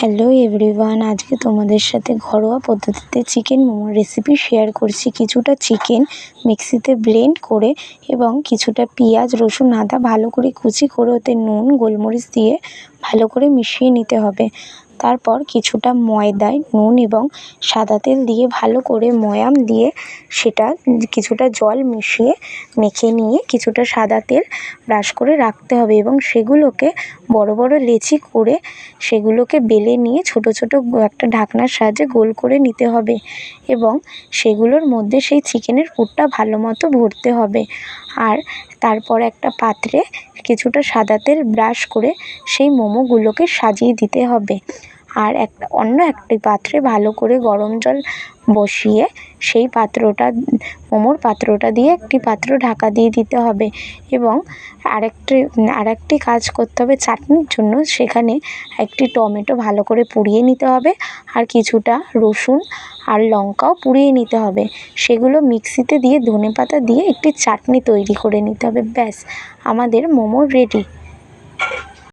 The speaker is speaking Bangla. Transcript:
হ্যালো এভরিওয়ান, আজকে তোমাদের সাথে ঘরোয়া পদ্ধতিতে চিকেন মোমোর রেসিপি শেয়ার করছি। কিছুটা চিকেন মিক্সিতে ব্লেন্ড করে এবং কিছুটা পেঁয়াজ, রসুন, আদা ভালো করে কুচি করে ওতে নুন, গোলমরিচ দিয়ে ভালো করে মিশিয়ে নিতে হবে। তারপর কিছুটা ময়দায় নুন এবং সাদা তেল দিয়ে ভালো করে ময়াম দিয়ে সেটা কিছুটা জল মিশিয়ে মেখে নিয়ে কিছুটা সাদা তেল ব্রাশ করে রাখতে হবে এবং সেগুলোকে বড় বড় লেচি করে সেগুলোকে বেলে নিয়ে ছোট ছোট একটা ঢাকনার সাহায্যে গোল করে নিতে হবে এবং সেগুলোর মধ্যে সেই চিকেনের পুরটা ভালো মতো ভরতে হবে। আর তারপর একটা পাত্রে কিছুটা সাদা তেল ব্রাশ করে সেই মোমোগুলোকে সাজিয়ে দিতে হবে। আর অন্য একটি পাত্রে ভালো করে গরম জল বসিয়ে সেই মোমোর পাত্রটা দিয়ে একটি পাত্র ঢাকা দিয়ে দিতে হবে এবং আরেকটি কাজ করতে হবে চাটনির জন্য। সেখানে একটি টমেটো ভালো করে পুড়িয়ে নিতে হবে আর কিছুটা রসুন আর লঙ্কাও পুড়িয়ে নিতে হবে। সেগুলো মিক্সিতে দিয়ে ধনেপাতা দিয়ে একটি চাটনি তৈরি করে নিতে হবে। ব্যাস, আমাদের মোমো রেডি।